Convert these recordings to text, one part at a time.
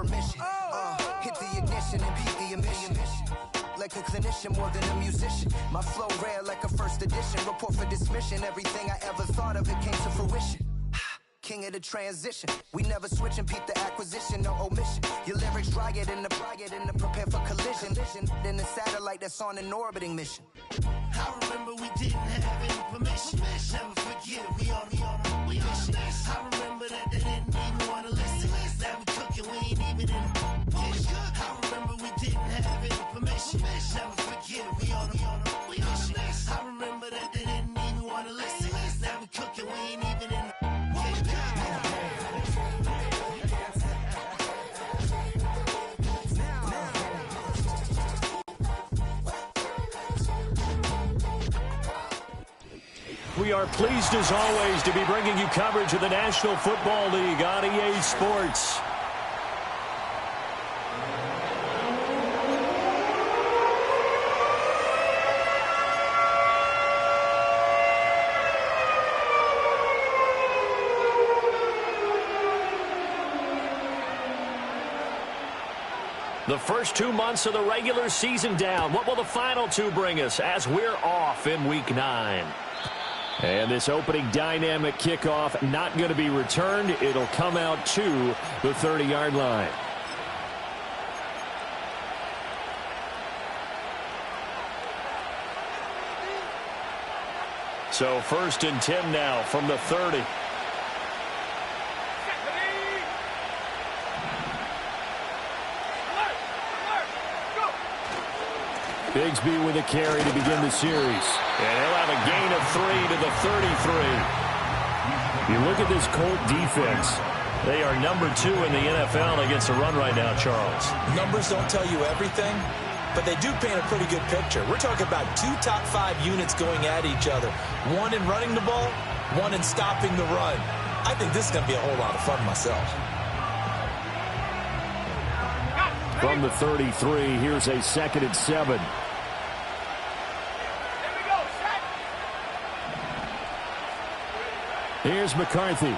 permission. Hit the ignition and beat the emission. Like a clinician more than a musician. My flow rare like a first edition. Report for dismission. Everything I ever thought of, it came to fruition. King of the transition. We never switch and peep the acquisition, no omission. Your lyrics dry it in the prepare for collision. Then the satellite that's on an orbiting mission. I remember we didn't have any permission. Never forget, we on a mission. I remember that they didn't even want to listen. Now we cooking, we ain't even in the kitchen. I remember we didn't have any permission. Never forget, we on a mission. I remember that they didn't even want to listen. Now we cooking, we ain't even in the kitchen. We are pleased as always to be bringing you coverage of the National Football League on EA Sports. The first 2 months of the regular season down. What will the final two bring us as we're off in Week 9? And this opening dynamic kickoff not going to be returned. It'll come out to the 30-yard line. So 1st and 10 now from the 30. Bigsby with a carry to begin the series. And he'll have a gain of 3 to the 33. You look at this Colt defense. They are number 2 in the NFL against the run right now, Charles. Numbers don't tell you everything, but they do paint a pretty good picture. We're talking about 2 top 5 units going at each other. One in running the ball, one in stopping the run. I think this is going to be a whole lot of fun myself. From the 33, here's a 2nd and 7. Here's McCarthy. 8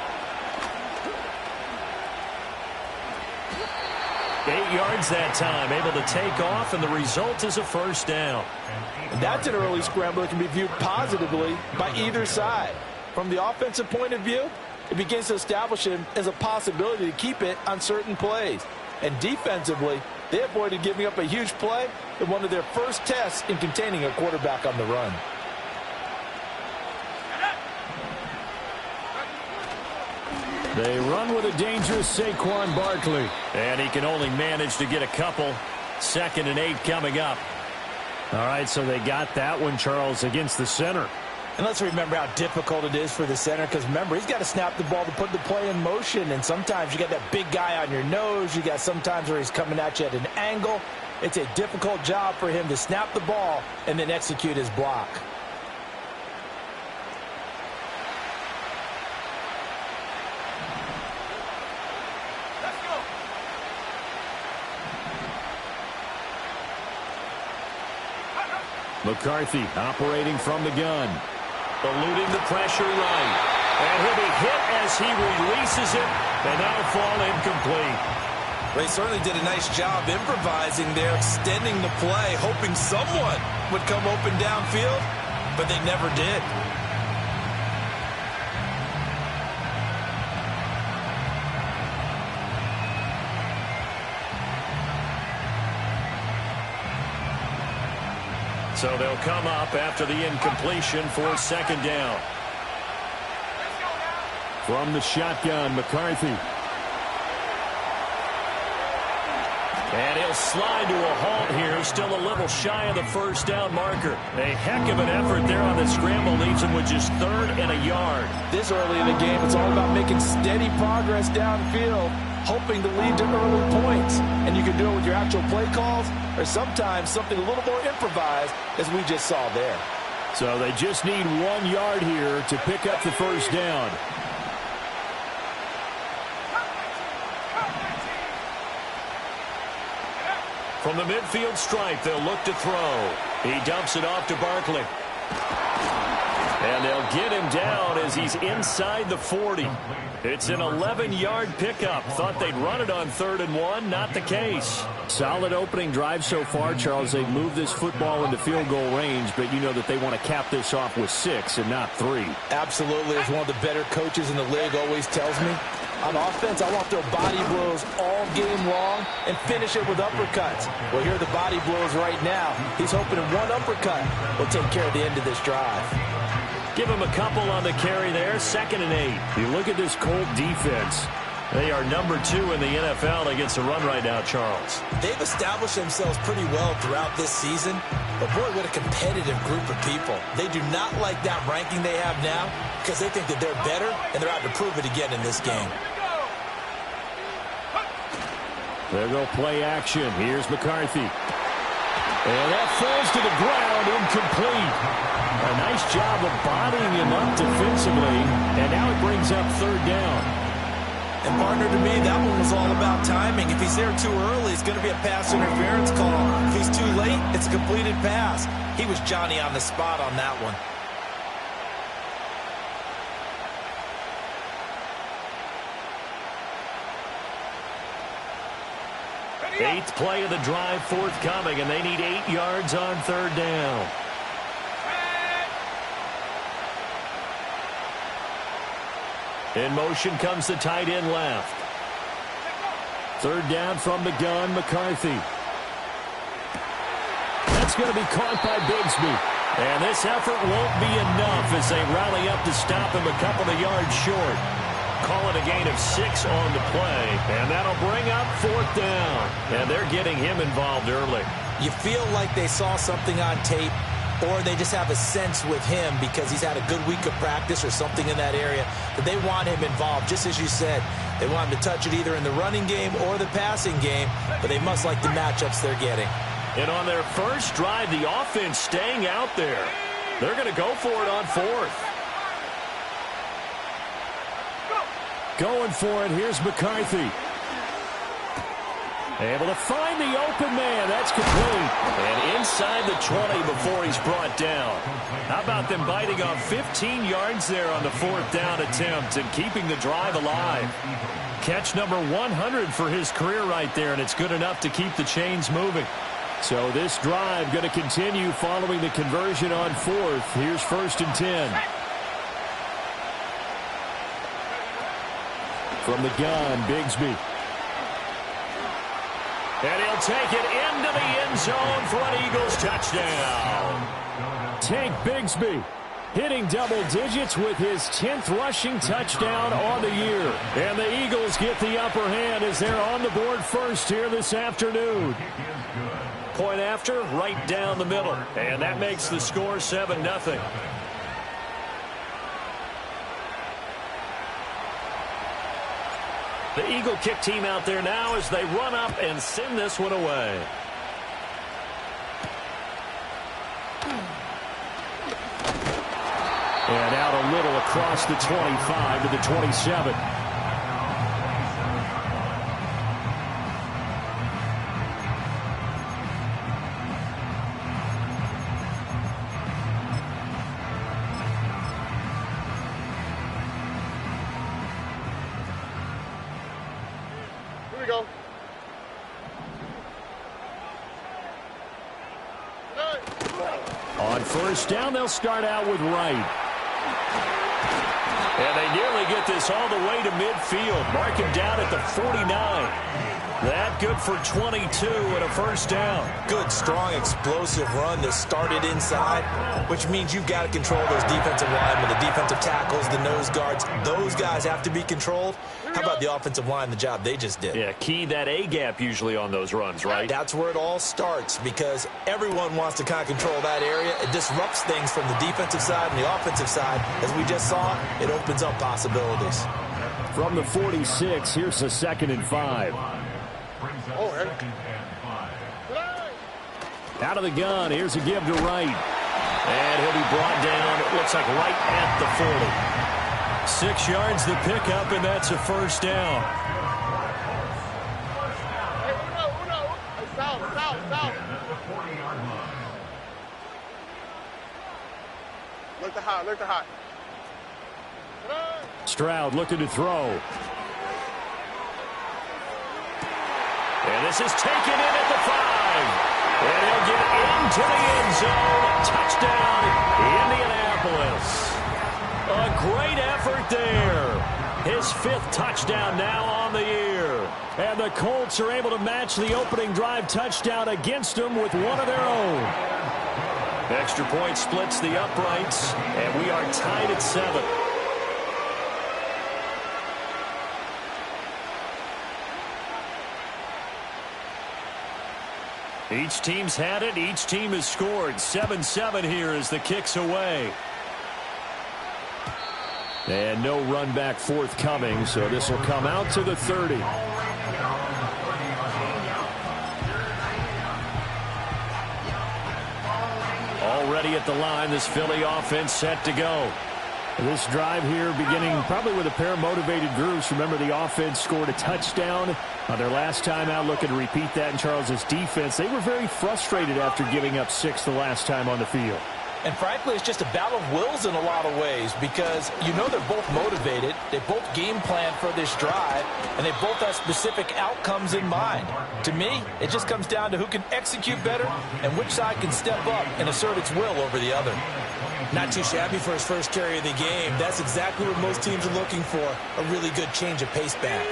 yards that time, able to take off, and the result is a first down. And that's an early scramble that can be viewed positively by either side. From the offensive point of view, it begins to establish him as a possibility to keep it on certain plays. And defensively, they avoided giving up a huge play in one of their first tests in containing a quarterback on the run. They run with a dangerous Saquon Barkley. And he can only manage to get a couple. 2nd and 8 coming up. All right, so they got that one, Charles, against the center. And let's remember how difficult it is for the center, because remember, he's got to snap the ball to put the play in motion, and sometimes you got that big guy on your nose. You got sometimes where he's coming at you at an angle. It's a difficult job for him to snap the ball and then execute his block. McCarthy operating from the gun. Eluding the pressure right. And he'll be hit as he releases it. And that'll fall incomplete. They certainly did a nice job improvising there, extending the play, hoping someone would come open downfield, but they never did. So they'll come up after the incompletion for 2nd down. From the shotgun, McCarthy. And he'll slide to a halt here, still a little shy of the first down marker. A heck of an effort there on the scramble, leaves him with just 3rd and a yard. This early in the game, it's all about making steady progress downfield, hoping to lead to early points. And you can do it with your actual play calls, or sometimes something a little more improvised, as we just saw there. So they just need 1 yard here to pick up the first down. From the midfield stripe, they'll look to throw. He dumps it off to Barkley. And they'll get him down as he's inside the 40. It's an 11-yard pickup. Thought they'd run it on 3rd and 1. Not the case. Solid opening drive so far, Charles. They've moved this football into field goal range, but you know that they want to cap this off with 6 and not 3. Absolutely. As one of the better coaches in the league always tells me, on offense, I want to throw body blows all game long and finish it with uppercuts. Well, here are the body blows right now. He's hoping one uppercut will take care of the end of this drive. Give him a couple on the carry there. 2nd and 8. You look at this Colt defense. They are number 2 in the NFL against the run right now, Charles. They've established themselves pretty well throughout this season, but boy, what a competitive group of people. They do not like that ranking they have now because they think that they're better, and they're out to prove it again in this game. There go play action. Here's McCarthy. And that falls to the ground, incomplete. A nice job of bodying him up defensively, and now it brings up 3rd down. And partner, to me, that one was all about timing. If he's there too early, it's going to be a pass interference call. If he's too late, it's a completed pass. He was Johnny on the spot on that one. Eighth play of the drive forthcoming, and they need 8 yards on 3rd down. In motion comes the tight end left. 3rd down from the gun, McCarthy. That's going to be caught by Bigsby. And this effort won't be enough as they rally up to stop him a couple of yards short. Call it a gain of 6 on the play, and that'll bring up 4th down. And they're getting him involved early. You feel like they saw something on tape, or they just have a sense with him because he's had a good week of practice or something in that area that they want him involved. Just as you said, they want him to touch it either in the running game or the passing game, but they must like the matchups they're getting. And on their first drive, the offense staying out there. They're going to go for it on 4th. Going for it, here's McCarthy. Able to find the open man. That's complete. And inside the 20 before he's brought down. How about them biting off 15 yards there on the 4th down attempt and keeping the drive alive? Catch number 100 for his career right there, and it's good enough to keep the chains moving. So this drive going to continue following the conversion on 4th. Here's 1st and 10. From the gun, Bigsby. And he'll take it into the end zone for an Eagles touchdown. Tank Bigsby hitting double digits with his 10th rushing touchdown on the year. And the Eagles get the upper hand as they're on the board first here this afternoon. Point after, right down the middle. And that makes the score 7-0. The Eagle kick team out there now as they run up and send this one away. And out a little across the 25 to the 27. Go. On 1st down, they'll start out with Wright. And they nearly get this all the way to midfield. Mark him down at the 49. That good for 22 and a 1st down. Good, strong, explosive run that started inside, which means you've got to control those defensive linemen, the defensive tackles, the nose guards. Those guys have to be controlled. How about the offensive line, the job they just did? Yeah, key that A-gap usually on those runs, right? That's where it all starts because everyone wants to kind of control that area. It disrupts things from the defensive side and the offensive side. As we just saw, it opens up possibilities. From the 46, here's a 2nd and 5. Out of the gun, here's a give to Wright. And he'll be brought down, it looks like right at the 40. 6 yards the pickup, and that's a 1st down. Look to high, look to high. Stroud looking to throw. And this is taken in at the 5. And he'll get into the end zone. Touchdown, Indianapolis. A great effort there. His 5th touchdown now on the year. And the Colts are able to match the opening drive touchdown against them with one of their own. Extra point splits the uprights, and we are tied at 7. Each team's had it. Each team has scored. 7-7 here as the kick's away. And no run back forthcoming, so this will come out to the 30. Already at the line, this Philly offense set to go. This drive here beginning probably with a pair of motivated groups. Remember, the offense scored a touchdown on their last time out, looking to repeat that in Charles's defense. They were very frustrated after giving up 6 the last time on the field. And frankly, it's just a battle of wills in a lot of ways because you know they're both motivated. They both game plan for this drive, and they both have specific outcomes in mind. To me, it just comes down to who can execute better and which side can step up and assert its will over the other. Not too shabby for his first carry of the game. That's exactly what most teams are looking for, a really good change of pace back.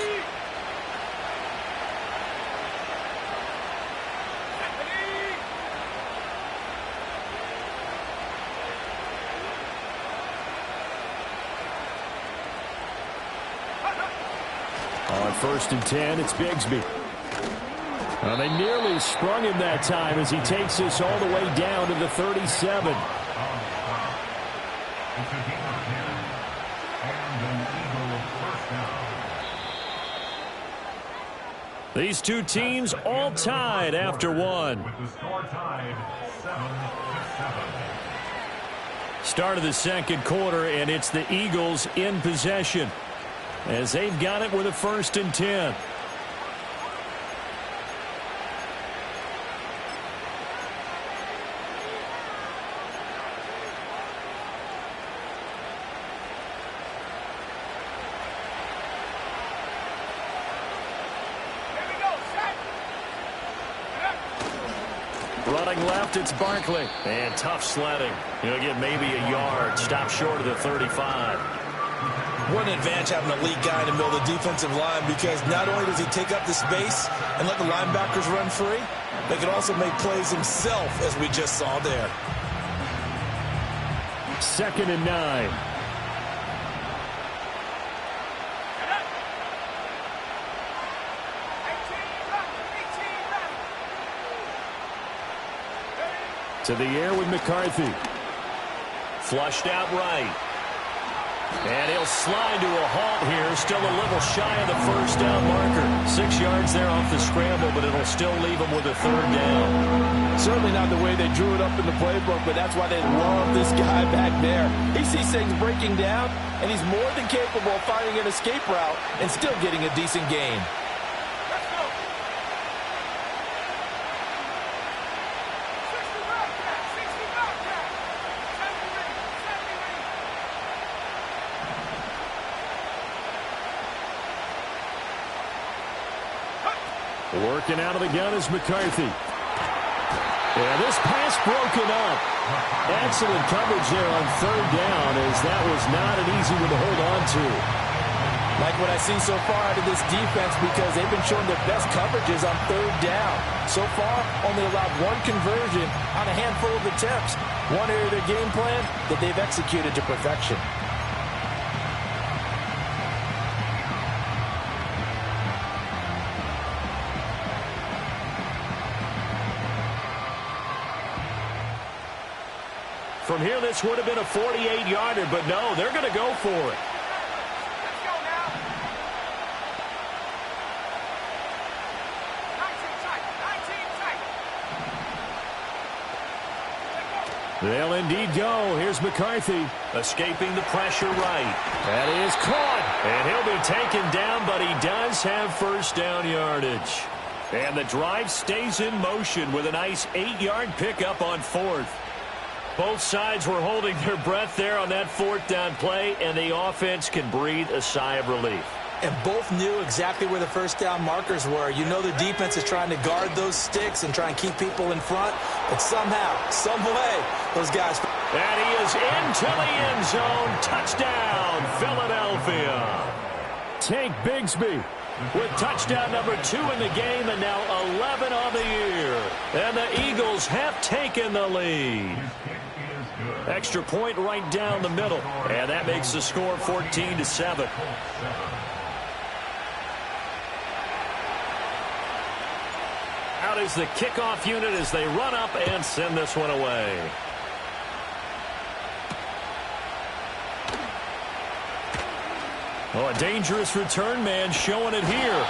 On 1st and 10, it's Bigsby. Well, they nearly sprung him that time as he takes this all the way down to the 37. These two teams all tied after 1. Start of the second quarter, and it's the Eagles in possession as they've got it with a 1st and 10. Running left, it's Barkley. And tough sledding. He'll get maybe a yard. Stop short of the 35. What an advantage having a elite guy in the middle of the defensive line, because not only does he take up the space and let the linebackers run free, but he can also make plays himself, as we just saw there. 2nd and 9. To the air with McCarthy. Flushed out right. And he'll slide to a halt here. Still a little shy of the 1st down marker. 6 yards there off the scramble, but it'll still leave him with a 3rd down. Certainly not the way they drew it up in the playbook, but that's why they love this guy back there. He sees things breaking down, and he's more than capable of finding an escape route and still getting a decent gain. Working out of the gun is McCarthy. Yeah, this pass broken up. Excellent coverage there on 3rd down, as that was not an easy one to hold on to. Like what I've seen so far out of this defense, because they've been showing their best coverages on 3rd down. So far, only allowed 1 conversion on a handful of attempts. One area of their game plan that they've executed to perfection. From here, this would have been a 48-yarder, but no, they're going to go for it. Let's go now. 19 tight. They'll indeed go. Here's McCarthy. Escaping the pressure right. That is caught. And he'll be taken down, but he does have 1st down yardage. And the drive stays in motion with a nice 8-yard pickup on 4th. Both sides were holding their breath there on that fourth down play, and the offense can breathe a sigh of relief. And both knew exactly where the first down markers were. You know the defense is trying to guard those sticks and try and keep people in front. But somehow, some way, those guys... And he is into the end zone. Touchdown, Philadelphia. Tank Bigsby with touchdown number 2 in the game and now 11 on the year. And the Eagles have taken the lead. Extra point right down the middle. And that makes the score 14-7. Out is the kickoff unit as they run up and send this one away. Oh, a dangerous return man showing it here.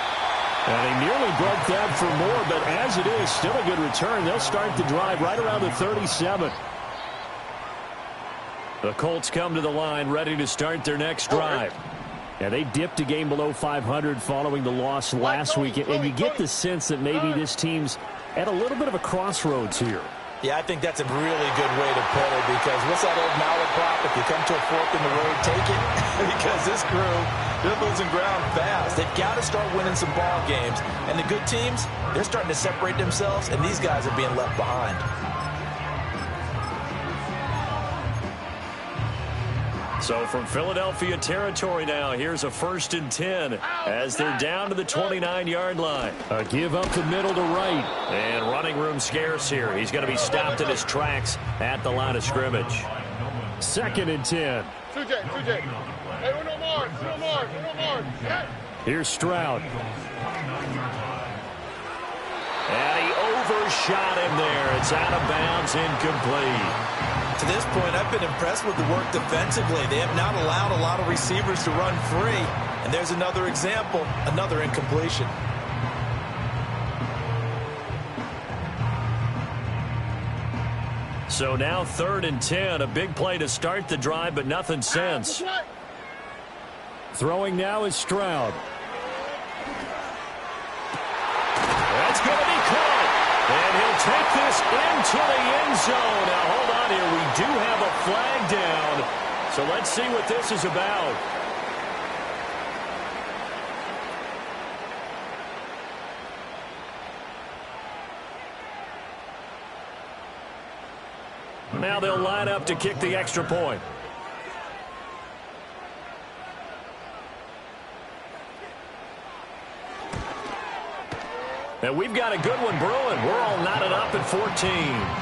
And he nearly broke that for more, but as it is, still a good return. They'll start the drive right around the 37. The Colts come to the line ready to start their next drive. Yeah, they dipped a game below 500 following the loss last week, and you get the sense that maybe this team's at a little bit of a crossroads here. Yeah, I think that's a really good way to put it, because what's that old malaprop? If you come to a fork in the road, take it. Because this crew, they're losing ground fast. They've got to start winning some ball games. And the good teams, they're starting to separate themselves, and these guys are being left behind. So from Philadelphia territory now, here's a 1st and 10 as they're down to the 29-yard line. A give up the middle to right. And running room scarce here. He's going to be stopped in his tracks at the line of scrimmage. 2nd and 10. 2J. Hey, uno more. Yeah. Here's Stroud. And he overshot him there. It's out of bounds, incomplete. To this point, I've been impressed with the work defensively. They have not allowed a lot of receivers to run free. And there's another example, another incompletion. So now 3rd and 10, a big play to start the drive, but nothing since. Throwing now is Stroud. That's going to be caught. And he'll take this into the end zone. Now, hold on here. We do have a flag down. So let's see what this is about. Now they'll line up to kick the extra point. And we've got a good one brewing. We're all knotted up at 14.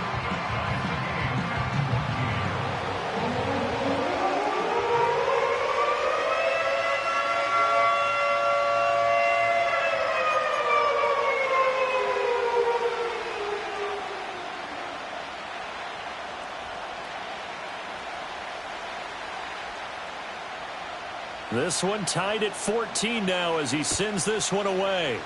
This one tied at 14 now as he sends this one away.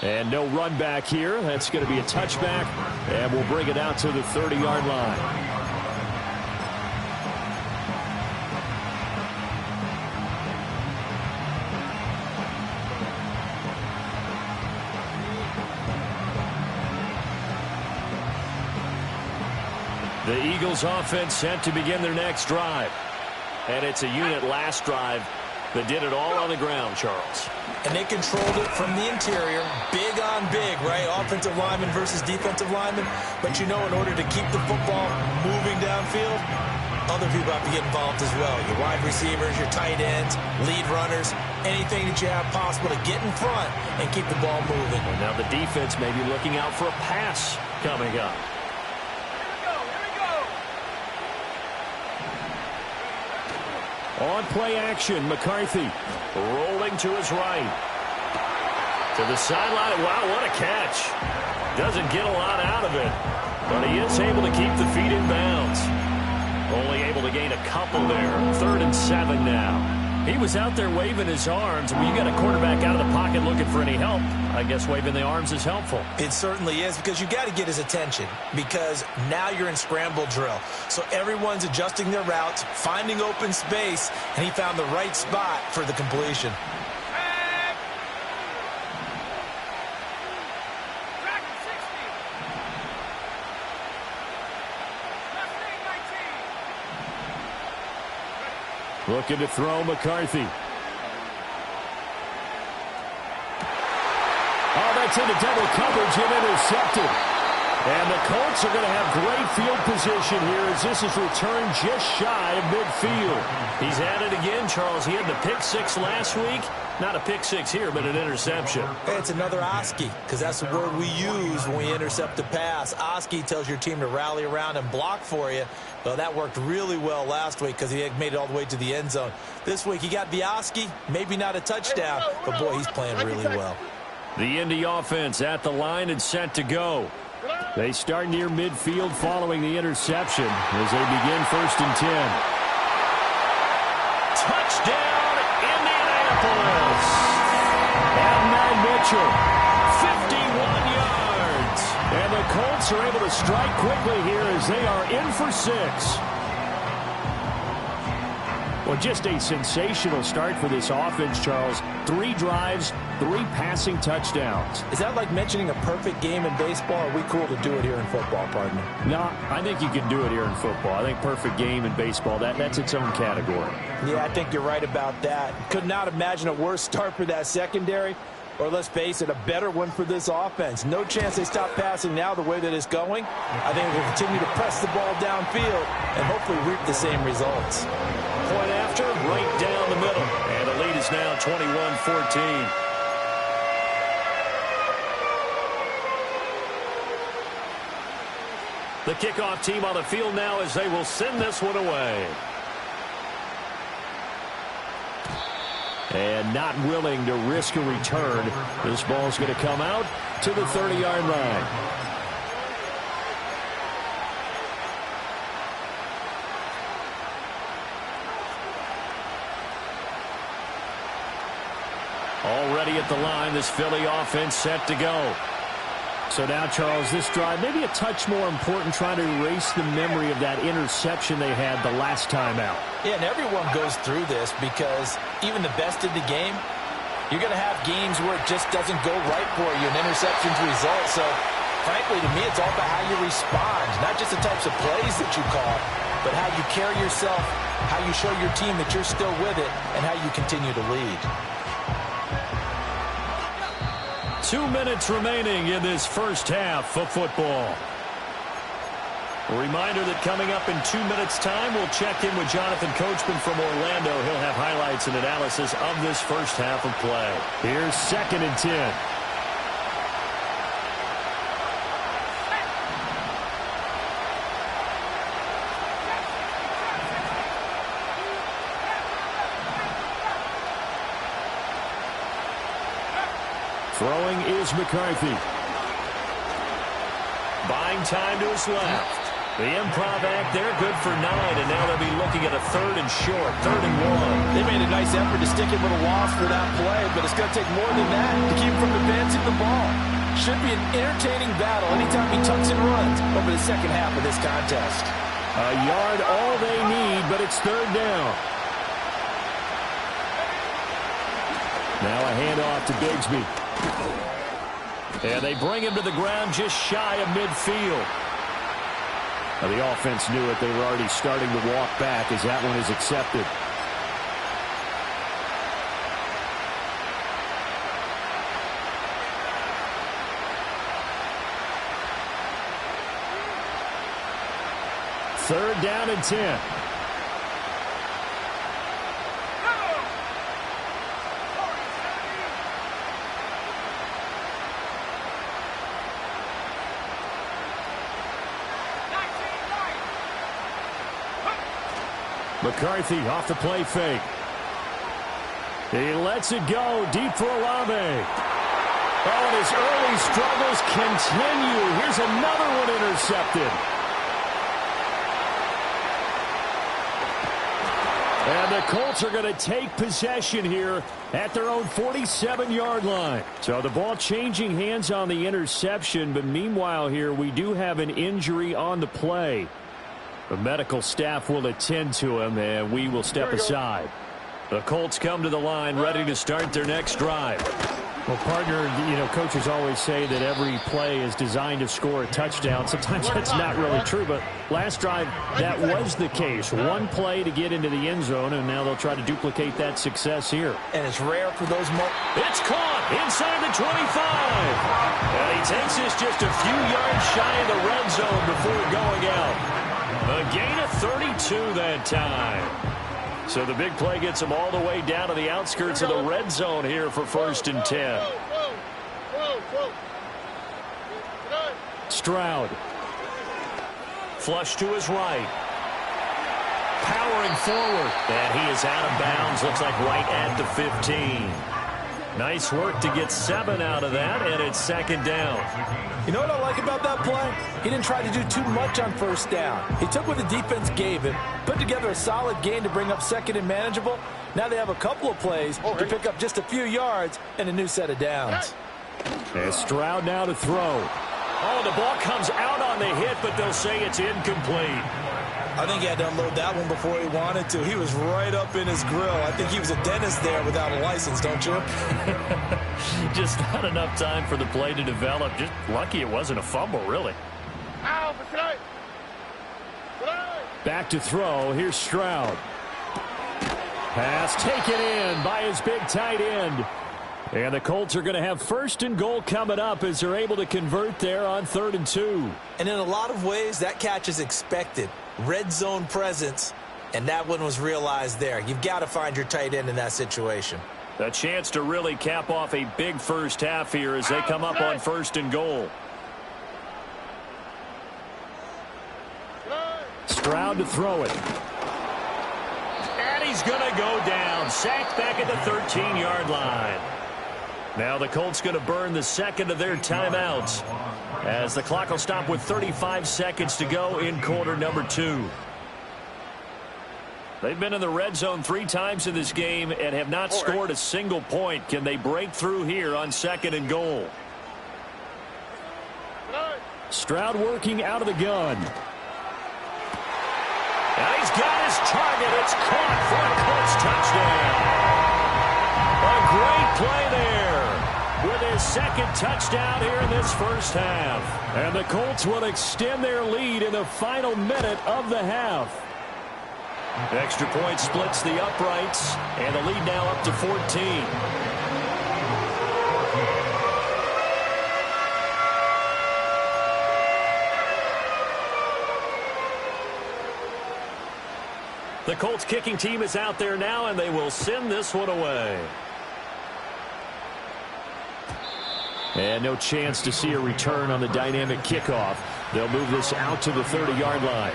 And no run back here. That's going to be a touchback, and we'll bring it out to the 30-yard line. The Eagles offense set to begin their next drive. And it's a unit last drive that did it all on the ground, Charles. And they controlled it from the interior, big on big, right? Offensive lineman versus defensive lineman. But you know, in order to keep the football moving downfield, other people have to get involved as well. Your wide receivers, your tight ends, lead runners, anything that you have possible to get in front and keep the ball moving. And now the defense may be looking out for a pass coming up. On play action, McCarthy rolling to his right. To the sideline. Wow, what a catch. Doesn't get a lot out of it, but he is able to keep the feet in bounds. Only able to gain a couple there. 3rd and 7 now. He was out there waving his arms. When you got a quarterback out of the pocket looking for any help, I guess waving the arms is helpful. It certainly is, because you got to get his attention, because now you're in scramble drill. So everyone's adjusting their routes, finding open space, and he found the right spot for the completion. Looking to throw McCarthy. Oh, that's into double coverage and intercepted. And the Colts are going to have great field position here as this is returned just shy of midfield. He's at it again, Charles. He had the pick six last week. Not a pick six here, but an interception. Hey, it's another Oski, because that's the word we use when we intercept a pass. Oski tells your team to rally around and block for you. Well, that worked really well last week because he had made it all the way to the end zone. This week, he got the Oski, maybe not a touchdown, but boy, he's playing really well. The Indy offense at the line and set to go. They start near midfield following the interception as they begin 1st and 10. Touchdown, Indianapolis! And Matt Mitchell, 51 yards. And the Colts are able to strike quickly here as they are in for 6. Well, just a sensational start for this offense, Charles. 3 drives, 3 passing touchdowns. Is that like mentioning a perfect game in baseball? Or are we cool to do it here in football, partner? No, I think you can do it here in football. I think perfect game in baseball, that's its own category. Yeah, I think you're right about that. Could not imagine a worse start for that secondary. Or let's face it, a better one for this offense. No chance they stop passing now the way that it's going. I think we'll continue to press the ball downfield and hopefully reap the same results. Point after, right down the middle. And the lead is now 21-14. The kickoff team on the field now as they will send this one away. And not willing to risk a return. This ball's going to come out to the 30-yard line. Already at the line, this Philly offense set to go. So now, Charles, this drive maybe a touch more important, trying to erase the memory of that interception they had the last time out. Yeah, and everyone goes through this because even the best in the game, you're going to have games where it just doesn't go right for you, and interceptions result. So, frankly, to me, it's all about how you respond, not just the types of plays that you call, but how you carry yourself, how you show your team that you're still with it, and how you continue to lead. 2 minutes remaining in this first half of football. A reminder that coming up in 2 minutes' time, we'll check in with Jonathan Coachman from Orlando. He'll have highlights and analysis of this first half of play. Here's 2nd and 10. Throwing is McCarthy. Buying time to his left. The improv act there, good for 9, and now they'll be looking at a 3rd and short, 3rd and 1. They made a nice effort to stick him with a loss for that play, but it's going to take more than that to keep him from advancing the ball. Should be an entertaining battle anytime he tucks and runs over the second half of this contest. A yard all they need, but it's 3rd down. Now a handoff to Bigsby. And they bring him to the ground just shy of midfield. Now the offense knew it. They were already starting to walk back as that one is accepted. Third down and 10. McCarthy off the play fake. He lets it go deep for Olave. Oh, and his early struggles continue. Here's another one intercepted. And the Colts are going to take possession here at their own 47-yard line. So the ball changing hands on the interception, but meanwhile here we do have an injury on the play. The medical staff will attend to him, and we will step aside. The Colts come to the line ready to start their next drive. Well, partner, coaches always say that every play is designed to score a touchdown. Sometimes that's not really true, but last drive, that was the case. One play to get into the end zone, and now they'll try to duplicate that success here. And it's rare for those moments. It's caught inside the 25. And he takes this just a few yards shy of the red zone before going out. A gain of 32 that time. So the big play gets him all the way down to the outskirts of the red zone here for 1st and 10. Stroud. Flush to his right. Powering forward. And he is out of bounds. Looks like right at the 15. Nice work to get 7 out of that, and it's 2nd down. You know what I like about that play? He didn't try to do too much on 1st down. He took what the defense gave him, put together a solid gain to bring up 2nd and manageable. Now they have a couple of plays to pick up just a few yards and a new set of downs. And Stroud now to throw. Oh, the ball comes out on the hit, but they'll say it's incomplete. I think he had to unload that one before he wanted to. He was right up in his grill. I think he was a dentist there without a license, don't you? Just not enough time for the play to develop. Just lucky it wasn't a fumble, really. Back to throw. Here's Stroud. Pass taken in by his big tight end. And the Colts are going to have 1st and goal coming up as they're able to convert there on 3rd and 2. And in a lot of ways, that catch is expected. Red zone presence, and that one was realized there. You've got to find your tight end in that situation. A chance to really cap off a big first half here as they come up on 1st and goal. Stroud to throw it. And he's going to go down. Sacked back at the 13-yard line. Now the Colts going to burn the 2nd of their timeouts as the clock will stop with 35 seconds to go in quarter number 2. They've been in the red zone 3 times in this game and have not scored a single point. Can they break through here on 2nd and goal? Stroud working out of the gun. And he's got his target. It's caught for a Colts touchdown. A great play there with his 2nd touchdown here in this first half. And the Colts will extend their lead in the final minute of the half. Extra point splits the uprights, and the lead now up to 14. The Colts kicking team is out there now, and they will send this one away. And no chance to see a return on the dynamic kickoff. They'll move this out to the 30-yard line.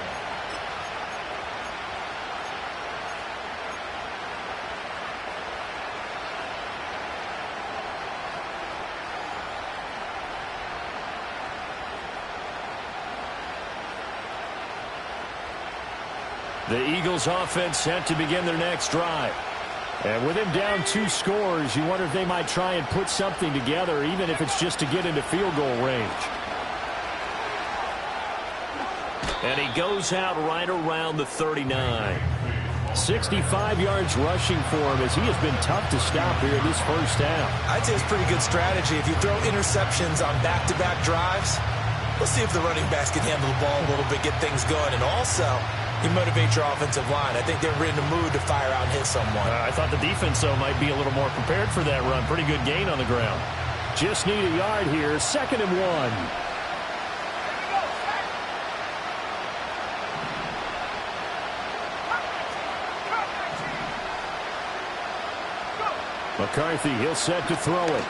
The Eagles offense set to begin their next drive. And with him down 2 scores, you wonder if they might try and put something together, even if it's just to get into field goal range. And he goes out right around the 39. 65 yards rushing for him as he has been tough to stop here in this first half. I'd say it's pretty good strategy. If you throw interceptions on back-to-back drives, we'll see if the running backs can handle the ball a little bit, get things going, and also you motivate your offensive line. I think they're in the mood to fire out and hit someone. I thought the defense, though, might be a little more prepared for that run. Pretty good gain on the ground. Just need a yard here. 2nd and 1. McCarthy, he'll set to throw it.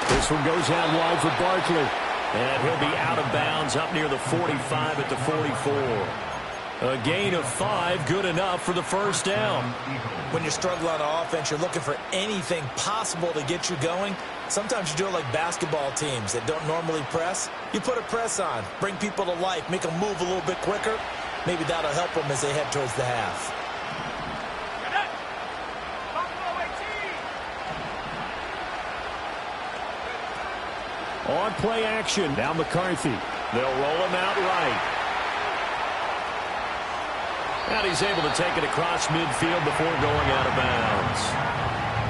This one goes out wide for Barkley. And he'll be out of bounds up near the 45 at the 44. A gain of 5, good enough for the first down. When you're struggling on offense, you're looking for anything possible to get you going. Sometimes you do it like basketball teams that don't normally press. You put a press on, bring people to life, make them move a little bit quicker. Maybe that'll help them as they head towards the half. On play action, now McCarthy. They'll roll him out right. And he's able to take it across midfield before going out of bounds.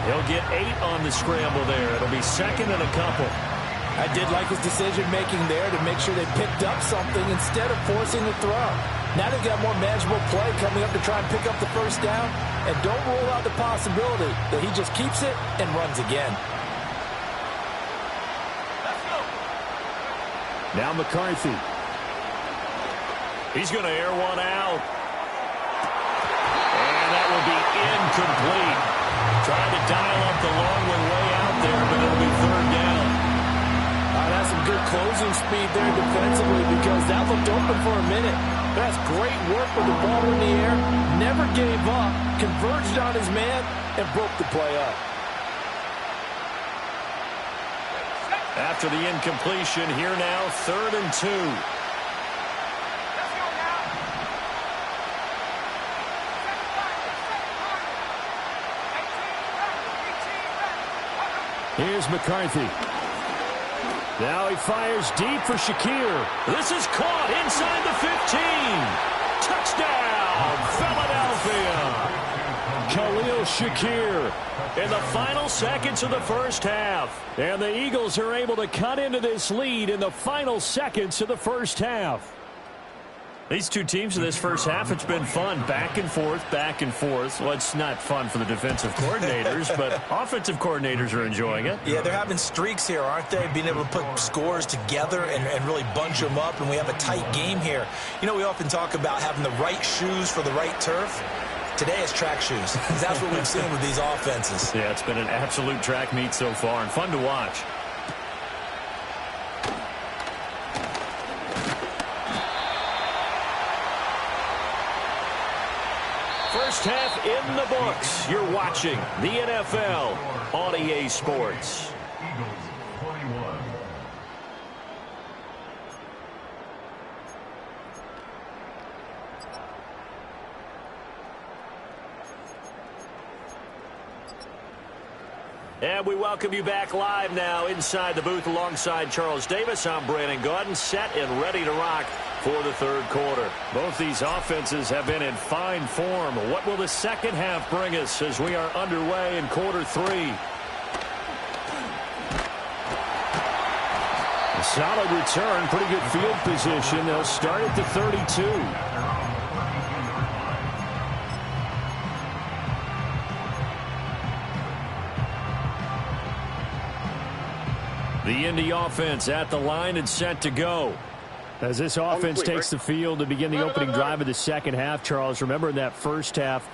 He'll get 8 on the scramble there. It'll be second and a couple. I did like his decision-making there to make sure they picked up something instead of forcing a throw. Now they've got more manageable play coming up to try and pick up the first down. And don't rule out the possibility that he just keeps it and runs again. Now McCarthy. He's going to air one out. And that will be incomplete. Trying to dial up the long one way out there, but it'll be third down. That's some good closing speed there defensively because that looked open for a minute. That's great work with the ball in the air. Never gave up, converged on his man, and broke the play up. After the incompletion, here now, 3rd and 2. Here's McCarthy. Now he fires deep for Shakir. This is caught inside the 15. Touchdown, Philadelphia. Khalil Shakir in the final seconds of the first half. And the Eagles are able to cut into this lead in the final seconds of the first half. These two teams in this first half, it's been fun. Back and forth, back and forth. Well, it's not fun for the defensive coordinators, but offensive coordinators are enjoying it. Yeah, they're having streaks here, aren't they? Being able to put scores together and really bunch them up, and we have a tight game here. You know, we often talk about having the right shoes for the right turf. Today is track shoes. That's what we've seen with these offenses. Yeah, it's been an absolute track meet so far and fun to watch. First half in the books. You're watching the NFL on EA Sports. And we welcome you back live now inside the booth alongside Charles Davis. I'm Brandon Gaudin, set and ready to rock for the third quarter. Both these offenses have been in fine form. What will the second half bring us as we are underway in quarter 3? A solid return, pretty good field position. They'll start at the 32. The Indy offense at the line and set to go. As this offense takes the field to begin the opening drive of the second half, Charles, remember in that first half,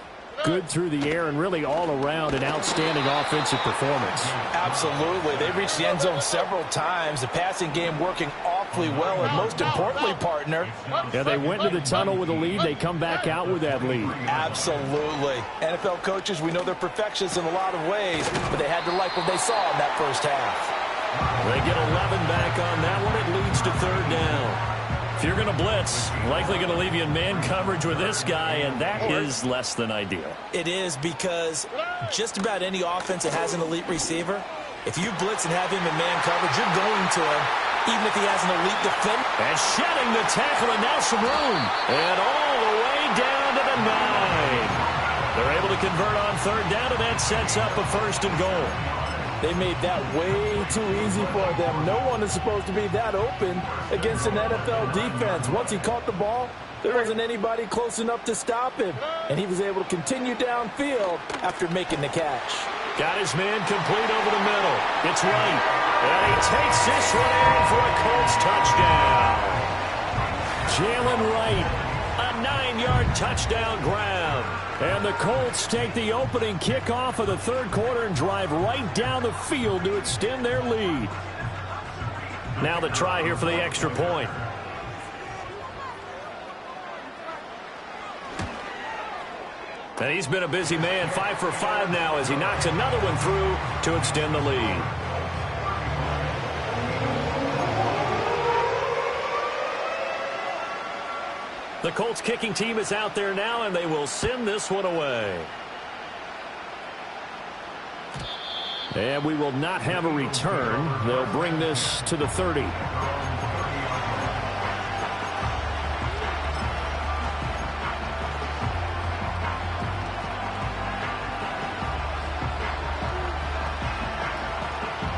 good through the air and really all around an outstanding offensive performance. Absolutely. They reached the end zone several times. The passing game working awfully well, and most importantly, partner. Yeah, they went to the tunnel with a lead. They come back out with that lead. Absolutely. NFL coaches, we know they're perfectionists in a lot of ways, but they had to like what they saw in that first half. They get 11 back on that one. It leads to third down. If you're going to blitz, likely going to leave you in man coverage with this guy, and that is less than ideal. It is because just about any offense that has an elite receiver, if you blitz and have him in man coverage, you're going to him, even if he has an elite defender. And shedding the tackle, and now some room. And all the way down to the 9. They're able to convert on third down, and that sets up a first and goal. They made that way too easy for them. No one is supposed to be that open against an NFL defense. Once he caught the ball, there wasn't anybody close enough to stop him. And he was able to continue downfield after making the catch. Got his man complete over the middle. It's Wright. And he takes this one in for a Colts touchdown. Jalen Wright, a 9-yard touchdown grab. And the Colts take the opening kickoff of the third quarter and drive right down the field to extend their lead. Now the try here for the extra point. And he's been a busy man, 5 for 5 now as he knocks another one through to extend the lead. The Colts kicking team is out there now, and they will send this one away. And we will not have a return. They'll bring this to the 30.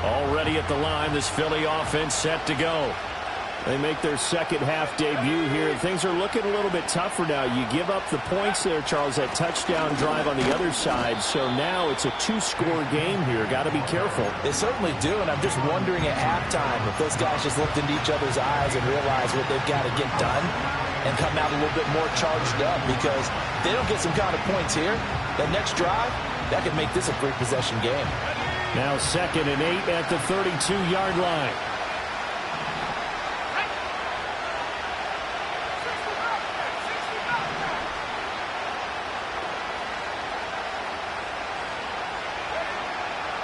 Already at the line, this Philly offense set to go. They make their second half debut here. Things are looking a little bit tougher now. You give up the points there, Charles, that touchdown drive on the other side. So now it's a two-score game here. Got to be careful. They certainly do, and I'm just wondering at halftime if those guys just looked into each other's eyes and realized what they've got to get done and come out a little bit more charged up, because if they don't get some kind of points here, that next drive, that could make this a three-possession game. Now 2nd and 8 at the 32-yard line.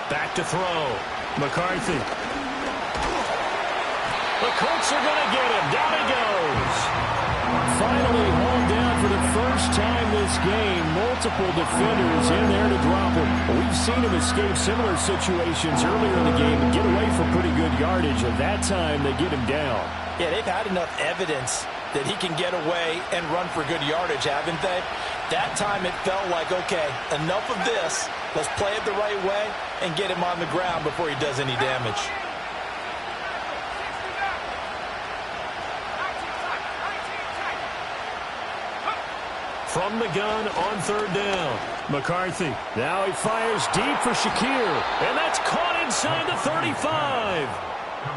Back to throw. McCarthy. The Colts are going to get him. Down he goes. Finally hauled down for the first time this game. Multiple defenders in there to drop him. We've seen him escape similar situations earlier in the game and get away for pretty good yardage. And that time they get him down. Yeah, they've had enough evidence that he can get away and run for good yardage, haven't they? That time it felt like, okay, enough of this. Let's play it the right way and get him on the ground before he does any damage. From the gun on 3rd down. McCarthy. Now he fires deep for Shakir. And that's caught inside the 35.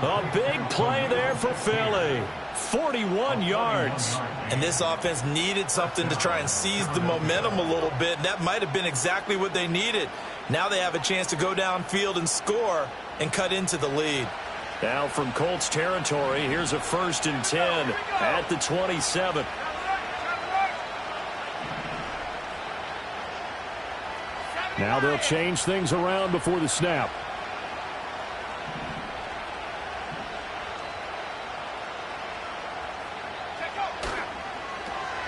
A big play there for Philly. 41 yards. And this offense needed something to try and seize the momentum a little bit. And that might have been exactly what they needed. Now they have a chance to go downfield and score and cut into the lead. Now from Colts territory, here's a 1st and 10 at the 27. Now they'll change things around before the snap.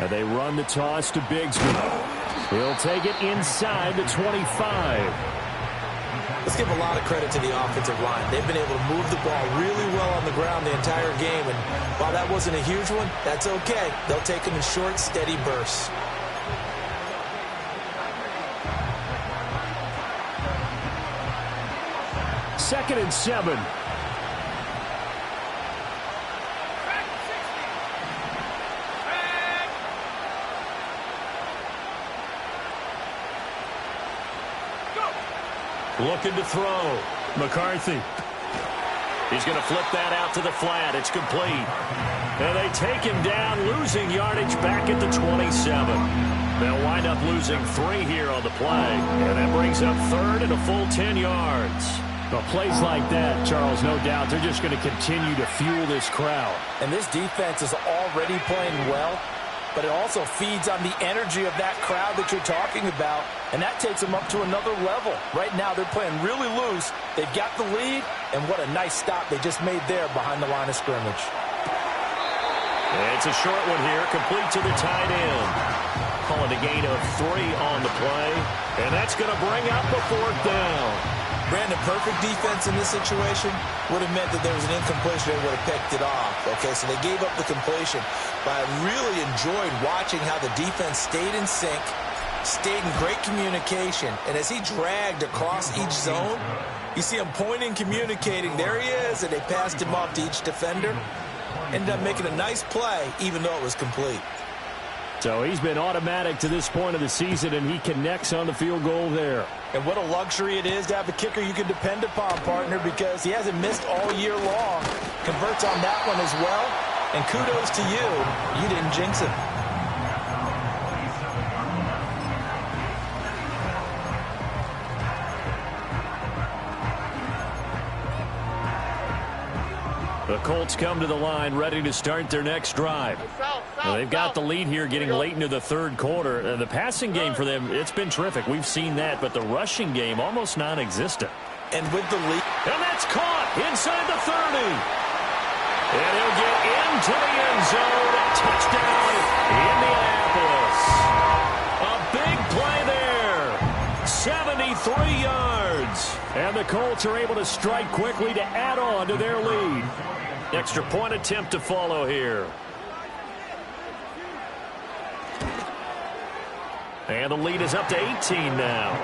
And they run the toss to Bigsby. He'll take it inside the 25. Let's give a lot of credit to the offensive line. They've been able to move the ball really well on the ground the entire game. And while that wasn't a huge one, that's okay. They'll take them in short, steady bursts. Second and 7. Looking to throw. McCarthy. He's going to flip that out to the flat. It's complete. And they take him down, losing yardage back at the 27. They'll wind up losing 3 here on the play. And that brings up 3rd and a full 10 yards. Well, plays like that, Charles, no doubt, they're just going to continue to fuel this crowd. And this defense is already playing well, but it also feeds on the energy of that crowd that you're talking about, and that takes them up to another level. Right now, they're playing really loose. They've got the lead, and what a nice stop they just made there behind the line of scrimmage. It's a short one here, complete to the tight end. Calling a gain of 3 on the play, and that's going to bring up a 4th down. Brandon, perfect defense in this situation would have meant that there was an incompletion. They would have picked it off. Okay, so they gave up the completion. But I really enjoyed watching how the defense stayed in sync, stayed in great communication. And as he dragged across each zone, you see him pointing, communicating. There he is, and they passed him off to each defender. Ended up making a nice play, even though it was complete. So he's been automatic to this point of the season, and he connects on the field goal there. And what a luxury it is to have a kicker you can depend upon, partner, because he hasn't missed all year long. Converts on that one as well. And kudos to you. You didn't jinx it. The Colts come to the line ready to start their next drive. Now, they've got the lead here getting late into the 3rd quarter. The passing game for them, it's been terrific. We've seen that, but the rushing game almost non-existent. And with the lead. And that's caught inside the 30. And he'll get into the end zone. Touchdown, Indianapolis. A big play there. 73 yards. And the Colts are able to strike quickly to add on to their lead. Extra point attempt to follow here. And the lead is up to 18 now.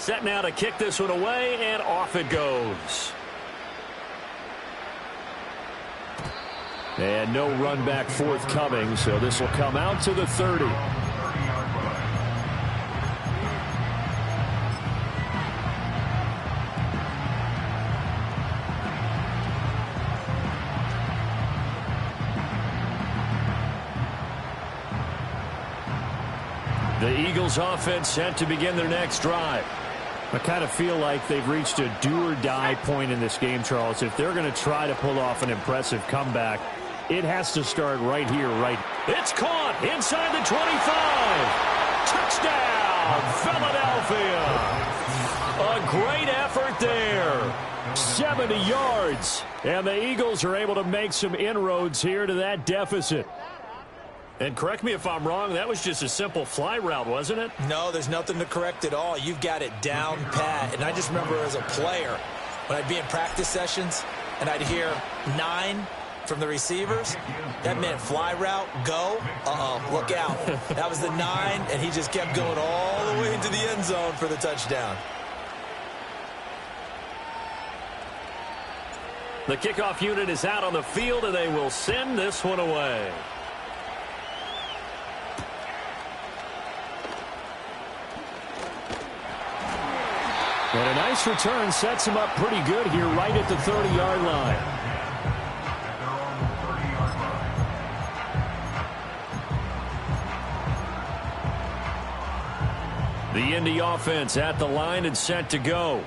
set now to kick this one away, and off it goes. And no run back forthcoming, so this will come out to the 30. The Eagles offense set to begin their next drive. I kind of feel like they've reached a do-or-die point in this game, Charles. If they're going to try to pull off an impressive comeback, it has to start right here, right. It's caught inside the 25. Touchdown, Philadelphia. A great effort there. 70 yards. And the Eagles are able to make some inroads here to that deficit. And correct me if I'm wrong, that was just a simple fly route, wasn't it? No, there's nothing to correct at all. You've got it down pat. And I just remember as a player, when I'd be in practice sessions and I'd hear 9 from the receivers, that meant fly route, go, look out. That was the 9, and he just kept going all the way into the end zone for the touchdown. The kickoff unit is out on the field, and they will send this one away. And a nice return sets him up pretty good here right at the 30-yard line. The Indy offense at the line and set to go.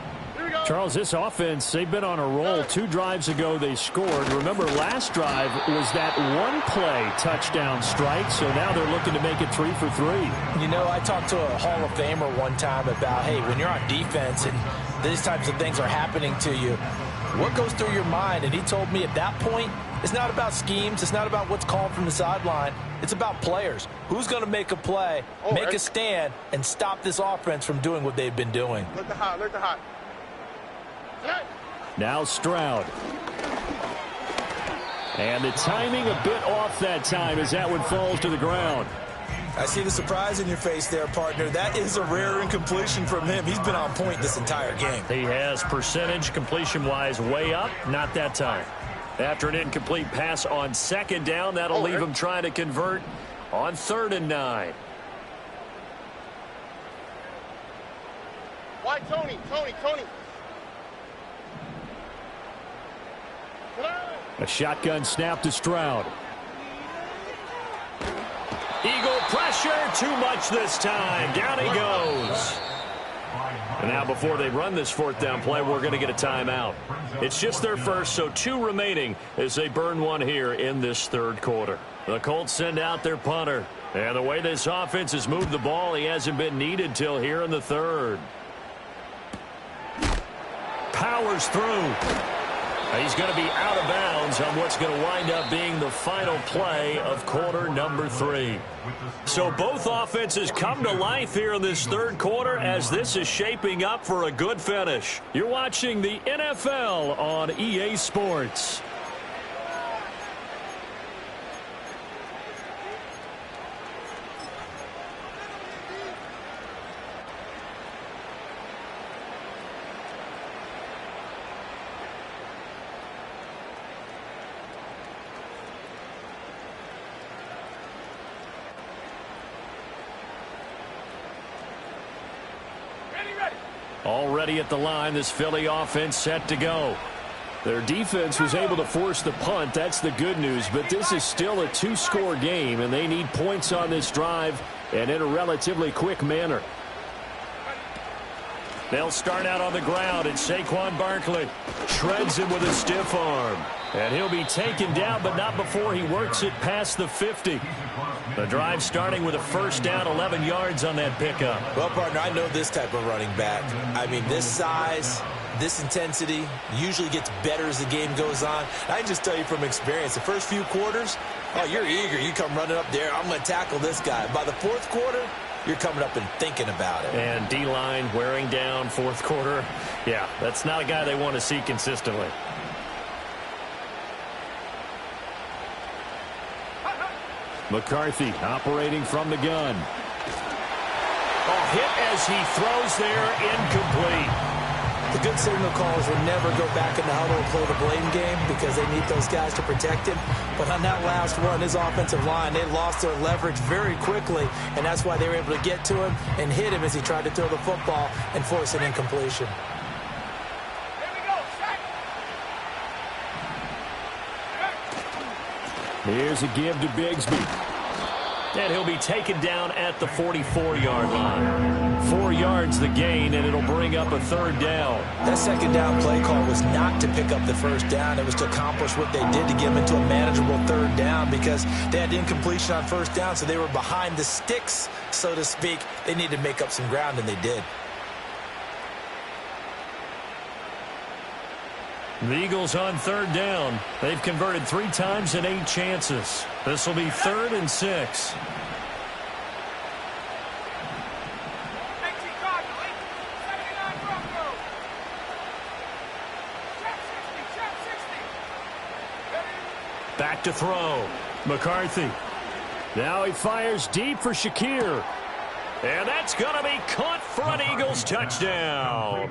Charles, this offense, they've been on a roll. 2 drives ago they scored. Remember, last drive was that one-play touchdown strike, so now they're looking to make it 3 for 3. You know, I talked to a Hall of Famer one time about, hey, when you're on defense and these types of things are happening to you, what goes through your mind? And he told me at that point, it's not about schemes. It's not about what's called from the sideline. It's about players. Who's going to make a play, make a stand, and stop this offense from doing what they've been doing? Look the hot, look the hot. Now Stroud. And the timing a bit off that time as that one falls to the ground. I see the surprise in your face there, partner. That is a rare incompletion from him. He's been on point this entire game. He has percentage completion-wise way up, not that time. After an incomplete pass on second down, that'll leave him trying to convert on 3rd and 9. Why, Tony? A shotgun snap to Stroud. Eagle pressure, too much this time. Down he goes. And now before they run this 4th down play, we're going to get a timeout. It's just their first, so 2 remaining as they burn one here in this 3rd quarter. The Colts send out their punter. And the way this offense has moved the ball, he hasn't been needed till here in the 3rd. Powers through. He's going to be out of bounds on what's going to wind up being the final play of quarter number 3. So both offenses come to life here in this 3rd quarter as this is shaping up for a good finish. You're watching the NFL on EA Sports. Already at the line, this Philly offense set to go. Their defense was able to force the punt. That's the good news. But this is still a 2-score game, and they need points on this drive and in a relatively quick manner. They'll start out on the ground, and Saquon Barkley shreds him with a stiff arm. And he'll be taken down, but not before he works it past the 50. The drive starting with a 1st down, 11 yards on that pickup. Well, partner, I know this type of running back. I mean, this size, this intensity usually gets better as the game goes on. I can just tell you from experience, the first few quarters, oh, you're eager. You come running up there, I'm going to tackle this guy. By the 4th quarter, you're coming up and thinking about it. And D-line wearing down 4th quarter. Yeah, that's not a guy they want to see consistently. McCarthy operating from the gun. Oh, hit as he throws there, incomplete. The good signal callers will never go back in the huddle and play the blame game because they need those guys to protect him. But on that last one, his offensive line, they lost their leverage very quickly, and that's why they were able to get to him and hit him as he tried to throw the football and force an incompletion. Here's a give to Bigsby. And he'll be taken down at the 44-yard line. 4 yards the gain, and it'll bring up a third down. That second down play call was not to pick up the first down. It was to accomplish what they did to get them into a manageable third down because they had incompletion on first down, so they were behind the sticks, so to speak. They needed to make up some ground, and they did. The Eagles on third down. They've converted 3 times in 8 chances. This will be 3rd and 6. Back to throw. McCarthy. Now he fires deep for Shakir. And that's going to be caught for an Eagles touchdown.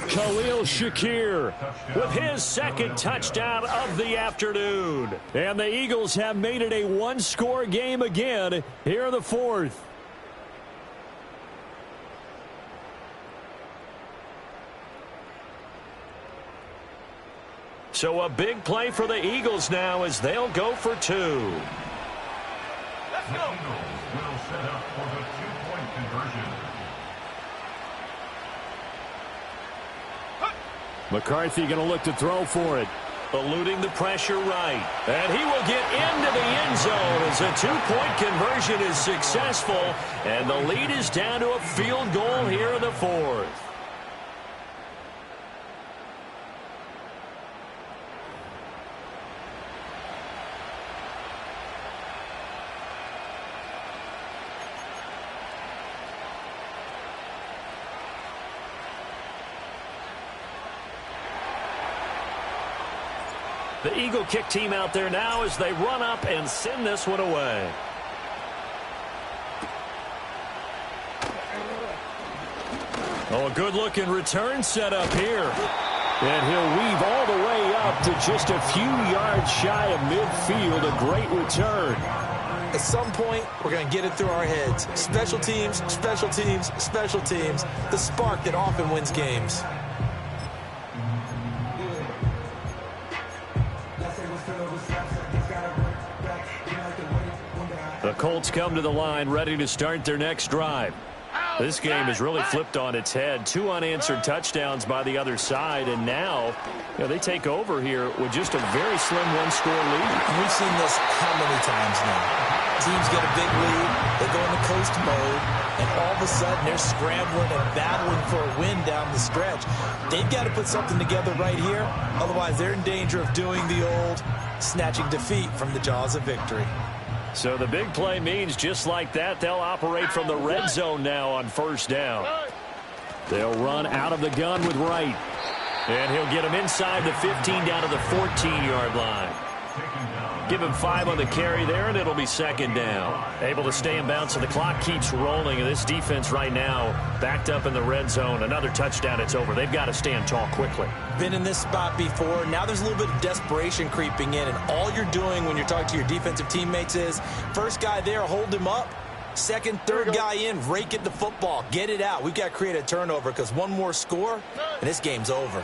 Khalil Shakir with his 2nd touchdown of the afternoon. And the Eagles have made it a 1-score game again here in the 4th. So a big play for the Eagles now as they'll go for 2. Let's go. Will set up for the 2-point conversion. McCarthy going to look to throw for it. Eluding the pressure right. And he will get into the end zone as a 2-point conversion is successful. And the lead is down to a field goal here in the 4th. The Eagle kick team out there now as they run up and send this one away. Oh, a good-looking return set up here. And he'll weave all the way up to just a few yards shy of midfield. A great return. At some point, we're going to get it through our heads. Special teams, special teams, special teams. The spark that often wins games. The Colts come to the line ready to start their next drive. This game has really flipped on its head. 2 unanswered touchdowns by the other side, and now they take over here with just a very slim 1-score lead. And we've seen this how many times now? Teams get a big lead, they go into coast mode, and all of a sudden they're scrambling and battling for a win down the stretch. They've got to put something together right here, otherwise they're in danger of doing the old snatching defeat from the jaws of victory. So the big play means just like that, they'll operate from the red zone now on first down. They'll run out of the gun with Wright. And he'll get him inside the 15 down to the 14-yard line. Give him 5 on the carry there, and it'll be 2nd down. Able to stay in bounds, so the clock keeps rolling. And this defense right now backed up in the red zone. Another touchdown, it's over. They've got to stand tall quickly. Been in this spot before. Now there's a little bit of desperation creeping in, and all you're doing when you're talking to your defensive teammates is first guy there, hold him up. Second, third guy in, rake at the football. Get it out. We've got to create a turnover because one more score, and this game's over.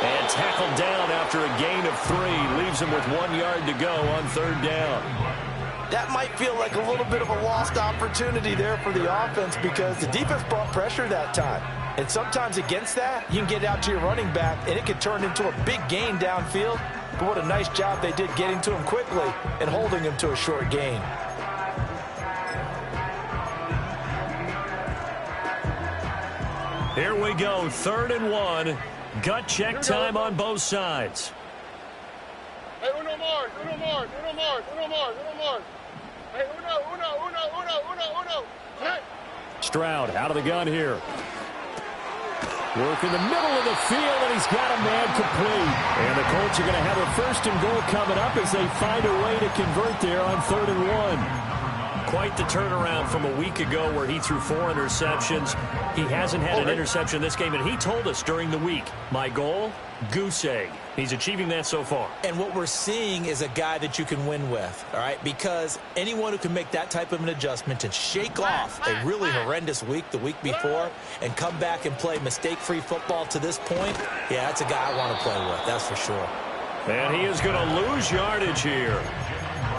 And tackled down after a gain of 3. Leaves him with 1 yard to go on third down. That might feel like a little bit of a lost opportunity there for the offense because the defense brought pressure that time. And sometimes against that, you can get out to your running back, and it can turn into a big gain downfield. But what a nice job they did getting to him quickly and holding him to a short gain. Here we go, 3rd and 1. Gut check time on both sides. Hey, uno more. Hey, uno. Hey. Stroud out of the gun here. Work in the middle of the field, and he's got a man complete. And the Colts are going to have a 1st and goal coming up as they find a way to convert there on 3rd and 1. quite the turnaround from a week ago where he threw 4 interceptions. He hasn't had an interception this game, and he told us during the week, my goal, goose egg. He's achieving that so far. And what we're seeing is a guy that you can win with, all right? Because anyone who can make that type of an adjustment and shake off a really horrendous week the week before and come back and play mistake-free football to this point, yeah, that's a guy I want to play with, that's for sure. And he is going to lose yardage here.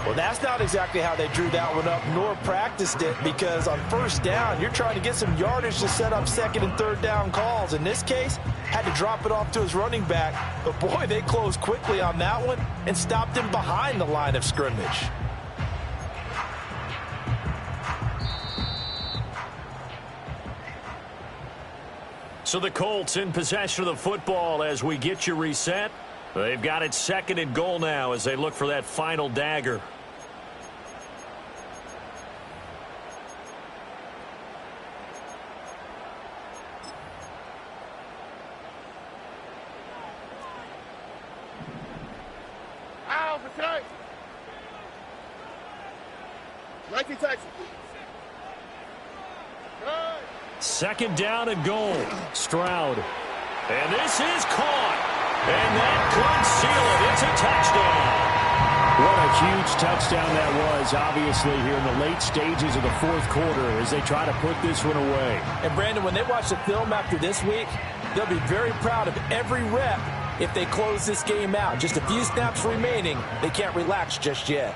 Well, that's not exactly how they drew that one up, nor practiced it, because on first down, you're trying to get some yardage to set up second and third down calls. In this case, had to drop it off to his running back. But, boy, they closed quickly on that one and stopped him behind the line of scrimmage. So the Colts in possession of the football as we get you reset. They've got it 2nd and goal now as they look for that final dagger. Second down and goal. Stroud. And this is caught. And that could seal it. It's a touchdown. What a huge touchdown that was, obviously, here in the late stages of the 4th quarter as they try to put this one away. And, Brandon, when they watch the film after this week, they'll be very proud of every rep if they close this game out. Just a few snaps remaining. They can't relax just yet.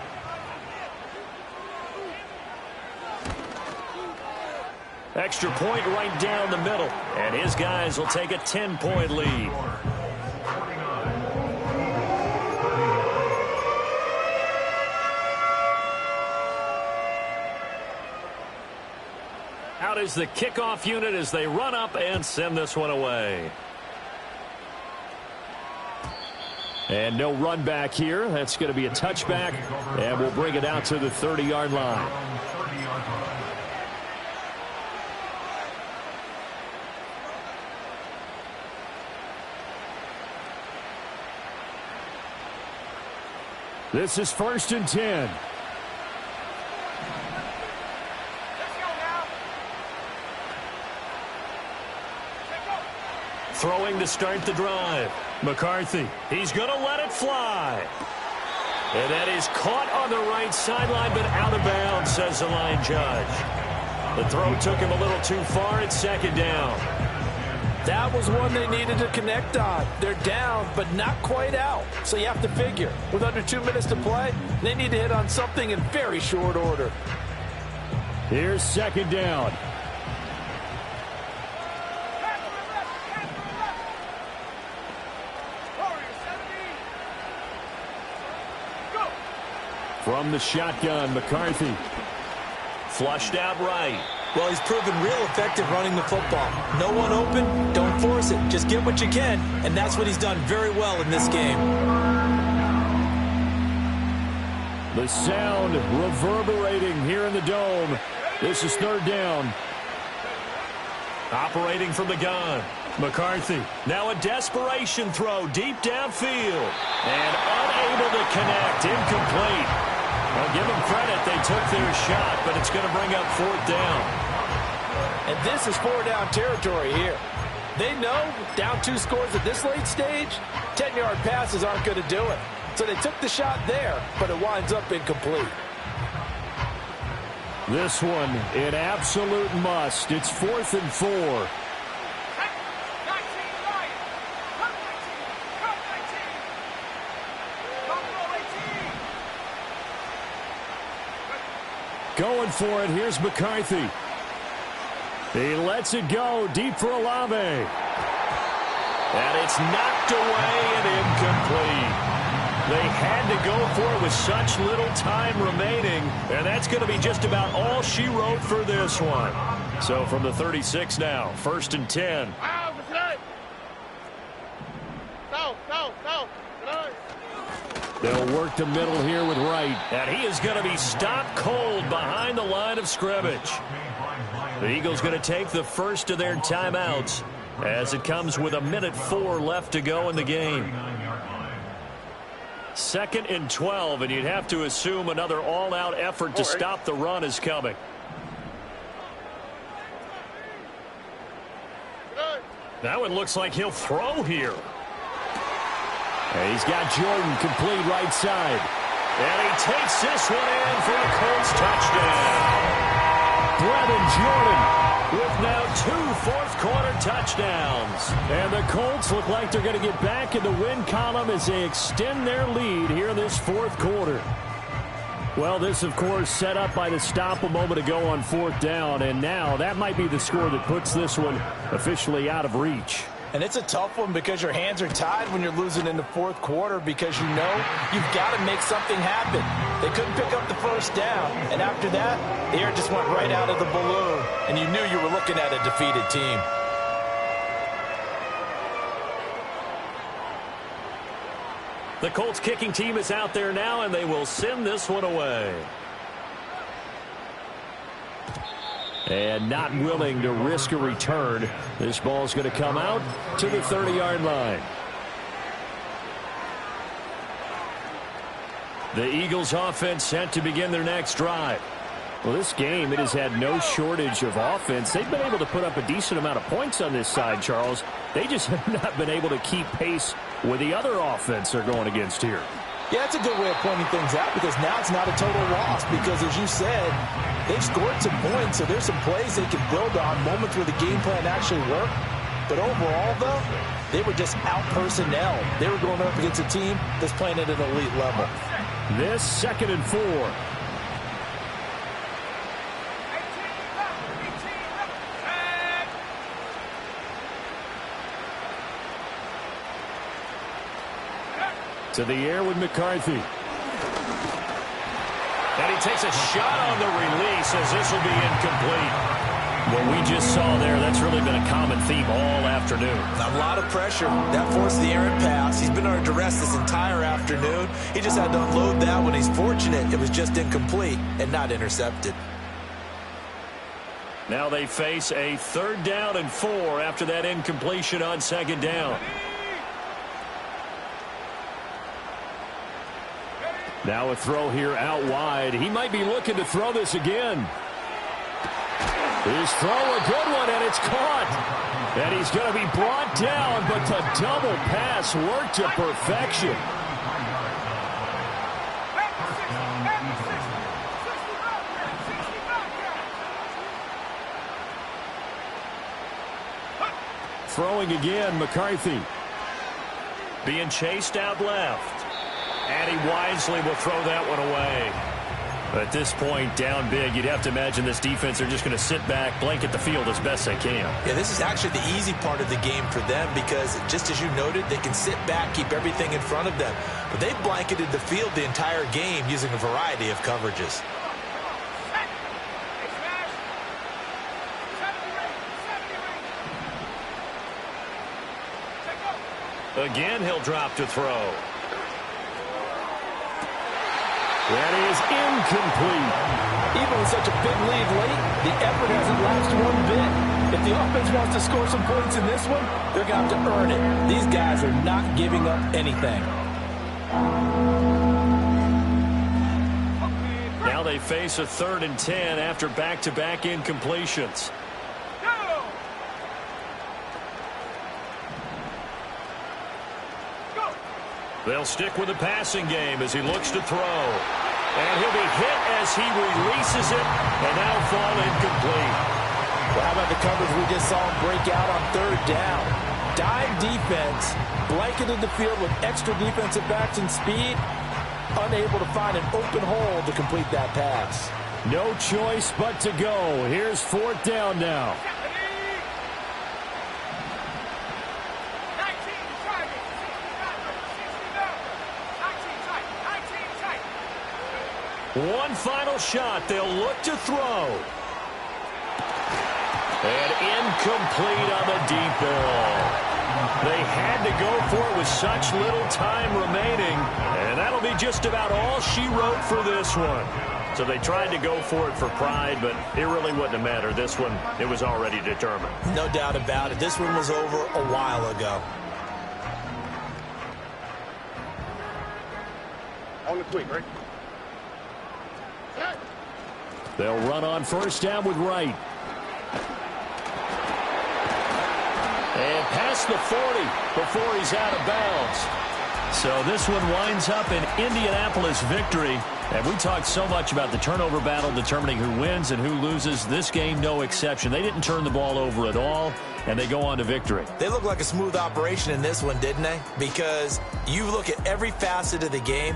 Extra point right down the middle. And his guys will take a 10-point lead. Out is the kickoff unit as they run up and send this one away. And no run back here. That's going to be a touchback. And we'll bring it out to the 30-yard line. This is 1st and 10. Throwing to start the drive. McCarthy, he's going to let it fly. And that is caught on the right sideline, but out of bounds, says the line judge. The throw took him a little too far. It's 2nd down. That was one they needed to connect on. They're down, but not quite out. So you have to figure, with under 2 minutes to play, they need to hit on something in very short order. Here's 2nd down. From the shotgun, McCarthy. Flushed out right. Well, he's proven real effective running the football. No one open, don't force it. Just get what you can, and that's what he's done very well in this game. The sound reverberating here in the dome. This is 3rd down. Operating from the gun. McCarthy. Now a desperation throw deep downfield. And unable to connect. Incomplete. Well, give them credit. They took their shot, but it's going to bring up 4th down. And this is 4-down territory here. They know down 2 scores at this late stage, 10-yard passes aren't going to do it. So they took the shot there, but it winds up incomplete. This one, an absolute must. It's 4th and 4. Going for it. Here's McCarthy. He lets it go deep for Olave. And it's knocked away and incomplete. They had to go for it with such little time remaining. And that's going to be just about all she wrote for this one. So from the 36 now, 1st and 10. They'll work the middle here with Wright. And he is going to be stopped cold behind the line of scrimmage. The Eagles going to take the first of their timeouts as it comes with 1:04 left to go in the game. 2nd and 12, and you'd have to assume another all-out effort to stop the run is coming. Now it looks like he'll throw here. And he's got Jordan complete right side. And he takes this one in for a Colts touchdown. Brevin Jordan with now 2 fourth-quarter touchdowns. And the Colts look like they're going to get back in the win column as they extend their lead here in this 4th quarter. Well, this, of course, set up by the stop a moment ago on 4th down. And now that might be the score that puts this one officially out of reach. And it's a tough one because your hands are tied when you're losing in the 4th quarter because you know you've got to make something happen. They couldn't pick up the first down, and after that, the air just went right out of the balloon, and you knew you were looking at a defeated team. The Colts kicking team is out there now, and they will send this one away. And not willing to risk a return. This ball's going to come out to the 30-yard line. The Eagles offense set to begin their next drive. Well, this game, it has had no shortage of offense. They've been able to put up a decent amount of points on this side, Charles. They just have not been able to keep pace with the other offense they're going against here. Yeah, it's a good way of pointing things out because now it's not a total loss because, as you said, they've scored some points, so there's some plays they can build on, moments where the game plan actually worked. But overall, though, they were just out-personnel. They were going up against a team that's playing at an elite level. This 2nd and 4. To the air with McCarthy. And he takes a shot on the release as this will be incomplete. What we just saw there, that's really been a common theme all afternoon. A lot of pressure. That forced the errant pass. He's been under duress this entire afternoon. He just had to unload that one. He's fortunate it was just incomplete and not intercepted. Now they face a 3rd down and 4 after that incompletion on 2nd down. Now a throw here out wide. He might be looking to throw this again. His throw, a good one, and it's caught. And he's going to be brought down, but the double pass worked to perfection. Throwing again, McCarthy. Being chased out left. And he wisely will throw that one away. But at this point, down big, you'd have to imagine this defense are just going to sit back, blanket the field as best they can. Yeah, this is actually the easy part of the game for them because, just as you noted, they can sit back, keep everything in front of them. But they blanketed the field the entire game using a variety of coverages. Again, he'll drop to throw. That is incomplete. Even with such a big lead late, the effort hasn't lasted one bit. If the offense wants to score some points in this one, they're going to have to earn it. These guys are not giving up anything. Now they face a 3rd and 10 after back-to-back incompletions. They'll stick with the passing game as he looks to throw. And he'll be hit as he releases it and now fall incomplete. Well, how about the coverage we just saw him break out on 3rd down? Dime defense, blanketed the field with extra defensive backs and speed, unable to find an open hole to complete that pass. No choice but to go. Here's 4th down now. One final shot. They'll look to throw. And incomplete on the deep ball. They had to go for it with such little time remaining. And that'll be just about all she wrote for this one. So they tried to go for it for pride, but it really wouldn't have mattered. This one, it was already determined. No doubt about it. This one was over a while ago. On the quick, right? They'll run on first down with Wright. And past the 40 before he's out of bounds. So this one winds up an Indianapolis victory. And we talked so much about the turnover battle determining who wins and who loses. This game, no exception. They didn't turn the ball over at all, and they go on to victory. They look like a smooth operation in this one, didn't they? Because you look at every facet of the game,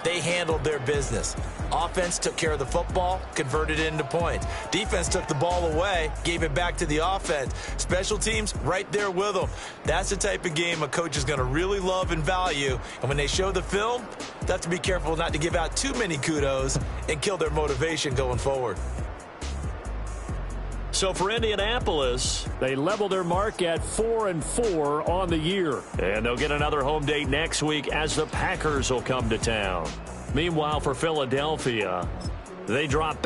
they handled their business. Offense took care of the football, converted it into points. Defense took the ball away, gave it back to the offense. Special teams, right there with them. That's the type of game a coach is going to really love and value. And when they show the film, they have to be careful not to give out too many kudos and kill their motivation going forward. So for Indianapolis, they level their mark at 4-4 on the year. And they'll get another home date next week as the Packers will come to town. Meanwhile, for Philadelphia, they drop